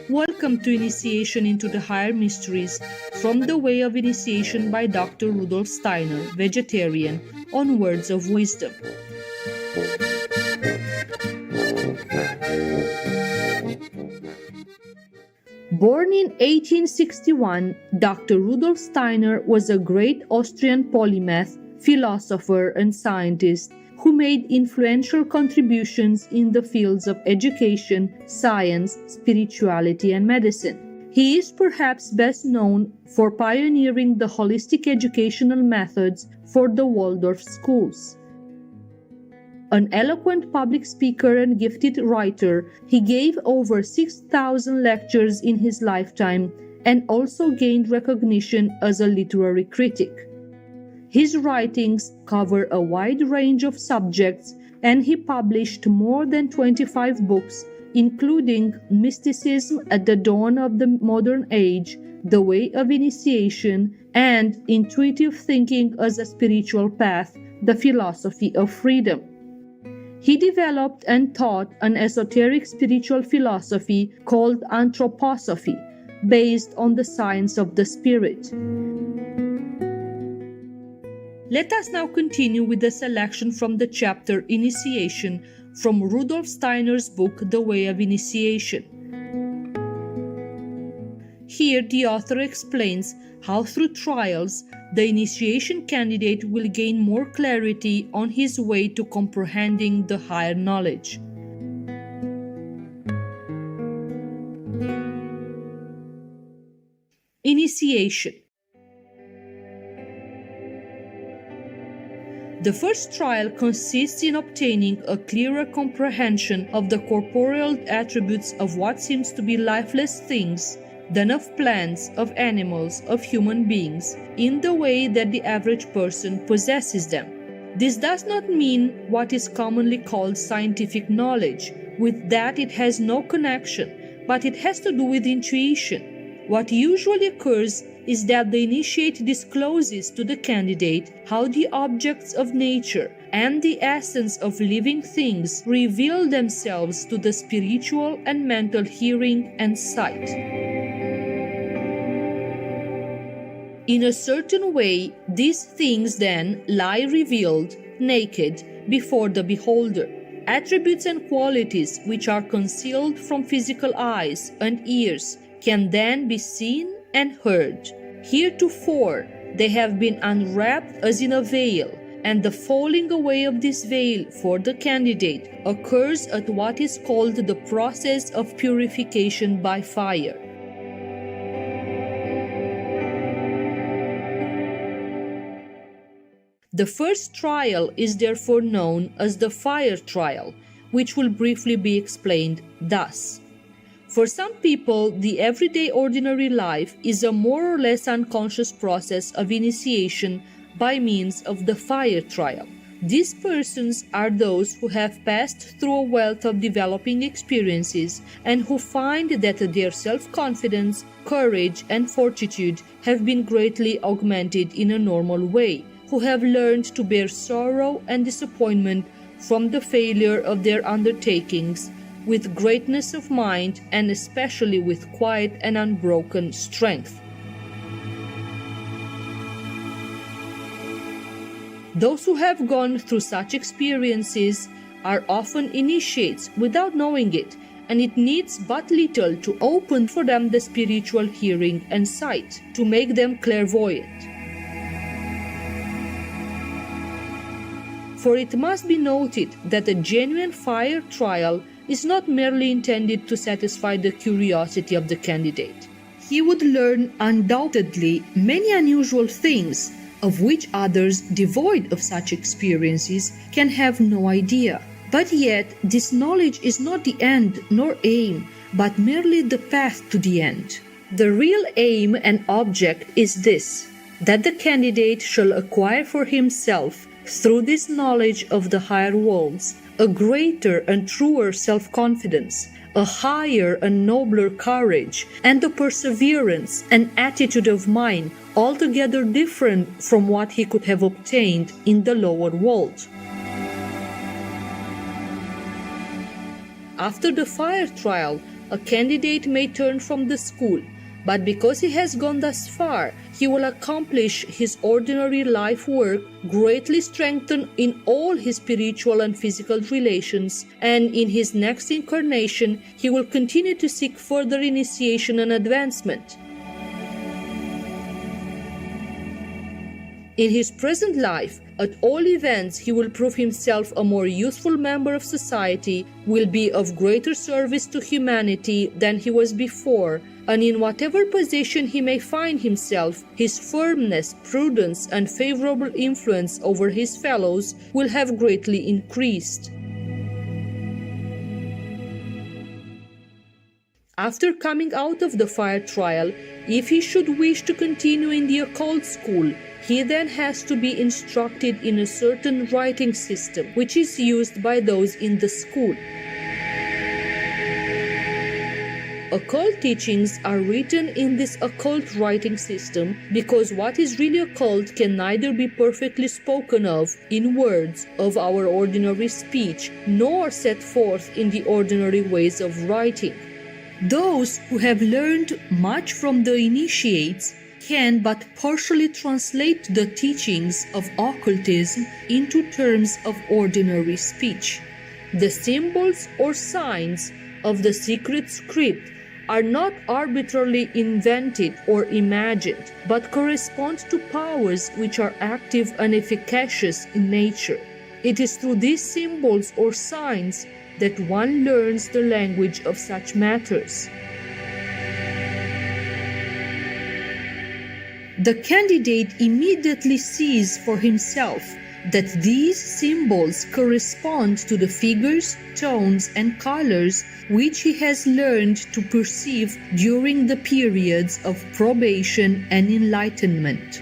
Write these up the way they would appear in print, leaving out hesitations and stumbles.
Welcome to Initiation into the Higher Mysteries from the Way of Initiation by Dr. Rudolf Steiner, vegetarian, on Words of Wisdom. Born in 1861, Dr. Rudolf Steiner was a great Austrian polymath, philosopher, and scientist who made influential contributions in the fields of education, science, spirituality, and medicine. He is perhaps best known for pioneering the holistic educational methods for the Waldorf schools. An eloquent public speaker and gifted writer, he gave over 6,000 lectures in his lifetime and also gained recognition as a literary critic. His writings cover a wide range of subjects, and he published more than 25 books, including Mysticism at the Dawn of the Modern Age, The Way of Initiation, and Intuitive Thinking as a Spiritual Path, The Philosophy of Freedom. He developed and taught an esoteric spiritual philosophy called anthroposophy, based on the science of the spirit. Let us now continue with the selection from the chapter Initiation from Rudolf Steiner's book The Way of Initiation. Here the author explains how through trials the initiation candidate will gain more clarity on his way to comprehending the higher knowledge. Initiation. The first trial consists in obtaining a clearer comprehension of the corporeal attributes of what seems to be lifeless things than of plants, of animals, of human beings, in the way that the average person possesses them. This does not mean what is commonly called scientific knowledge. With that it has no connection, but it has to do with intuition. What usually occurs is that the initiate discloses to the candidate how the objects of nature and the essence of living things reveal themselves to the spiritual and mental hearing and sight. In a certain way, these things then lie revealed, naked, before the beholder. Attributes and qualities which are concealed from physical eyes and ears can then be seen and heard. Heretofore, they have been unwrapped as in a veil, and the falling away of this veil for the candidate occurs at what is called the process of purification by fire. The first trial is therefore known as the fire trial, which will briefly be explained thus. For some people, the everyday ordinary life is a more or less unconscious process of initiation by means of the fire trial. These persons are those who have passed through a wealth of developing experiences and who find that their self-confidence, courage, and fortitude have been greatly augmented in a normal way, who have learned to bear sorrow and disappointment from the failure of their undertakings with greatness of mind and especially with quiet and unbroken strength. Those who have gone through such experiences are often initiates without knowing it, and it needs but little to open for them the spiritual hearing and sight, to make them clairvoyant. For it must be noted that a genuine fire trial is not merely intended to satisfy the curiosity of the candidate. He would learn undoubtedly many unusual things of which others devoid of such experiences can have no idea. But yet this knowledge is not the end nor aim, but merely the path to the end. The real aim and object is this, that the candidate shall acquire for himself, through this knowledge of the higher worlds, a greater and truer self-confidence, a higher and nobler courage, and a perseverance and attitude of mind altogether different from what he could have obtained in the lower world. After the fire trial, a candidate may turn from the school, but because he has gone thus far, he will accomplish his ordinary life work, greatly strengthened in all his spiritual and physical relations, and in his next incarnation, he will continue to seek further initiation and advancement. In his present life, at all events, he will prove himself a more useful member of society, will be of greater service to humanity than he was before, and in whatever position he may find himself, his firmness, prudence, and favorable influence over his fellows will have greatly increased. After coming out of the fire trial, if he should wish to continue in the occult school, he then has to be instructed in a certain writing system, which is used by those in the school. Occult teachings are written in this occult writing system because what is really occult can neither be perfectly spoken of in words of our ordinary speech, nor set forth in the ordinary ways of writing. Those who have learned much from the initiates can but partially translate the teachings of occultism into terms of ordinary speech. The symbols or signs of the secret script are not arbitrarily invented or imagined, but correspond to powers which are active and efficacious in nature. It is through these symbols or signs that one learns the language of such matters. The candidate immediately sees for himself that these symbols correspond to the figures, tones, and colors which he has learned to perceive during the periods of probation and enlightenment.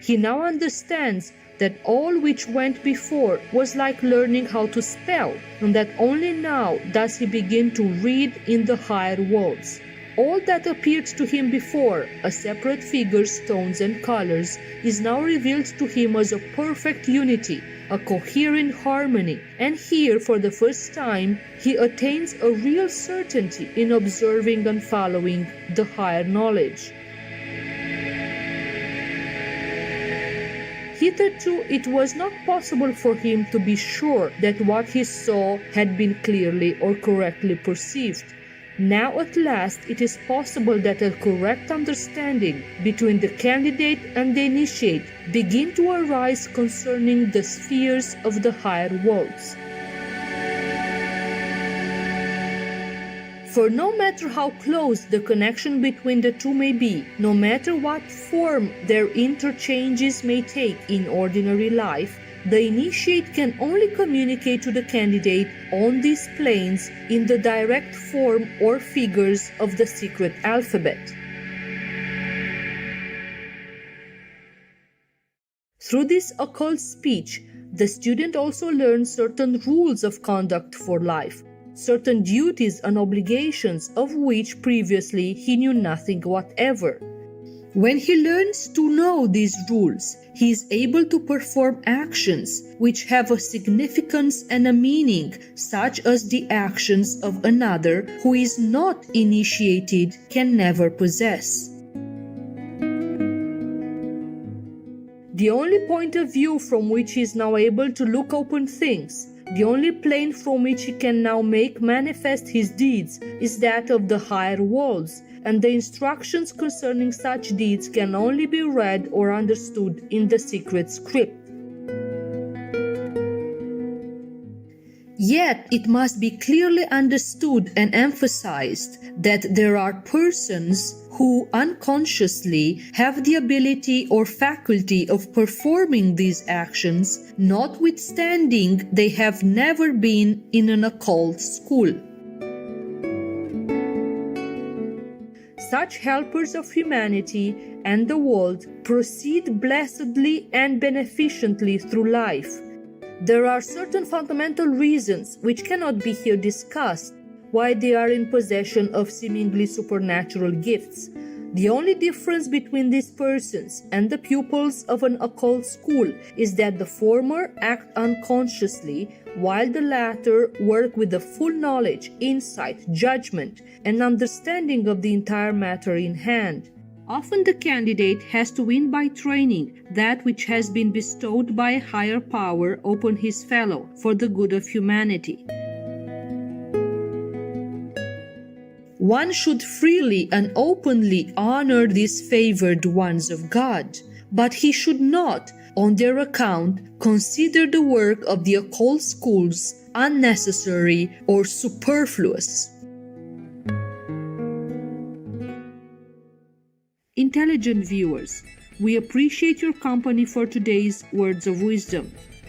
He now understands that all which went before was like learning how to spell, and that only now does he begin to read in the higher worlds. All that appeared to him before, as separate figures, tones, and colors, is now revealed to him as a perfect unity, a coherent harmony, and here, for the first time, he attains a real certainty in observing and following the higher knowledge. Hitherto, it was not possible for him to be sure that what he saw had been clearly or correctly perceived. Now at last it is possible that a correct understanding between the candidate and the initiate begin to arise concerning the spheres of the higher worlds. For no matter how close the connection between the two may be, no matter what form their interchanges may take in ordinary life, the initiate can only communicate to the candidate on these planes in the direct form or figures of the secret alphabet. Through this occult speech, the student also learns certain rules of conduct for life, certain duties and obligations of which previously he knew nothing whatever. When he learns to know these rules, he is able to perform actions which have a significance and a meaning, such as the actions of another who is not initiated can never possess. The only point of view from which he is now able to look upon things, the only plane from which he can now make manifest his deeds, is that of the higher worlds, and the instructions concerning such deeds can only be read or understood in the secret script. Yet it must be clearly understood and emphasized that there are persons who unconsciously have the ability or faculty of performing these actions, notwithstanding they have never been in an occult school. Such helpers of humanity and the world proceed blessedly and beneficently through life. There are certain fundamental reasons which cannot be here discussed, why they are in possession of seemingly supernatural gifts. The only difference between these persons and the pupils of an occult school is that the former act unconsciously, while the latter work with the full knowledge, insight, judgment, and understanding of the entire matter in hand. Often the candidate has to win by training that which has been bestowed by a higher power upon his fellow for the good of humanity. One should freely and openly honor these favored ones of God, but he should not, on their account, consider the work of the occult schools unnecessary or superfluous. Intelligent viewers, we appreciate your company for today's Words of Wisdom.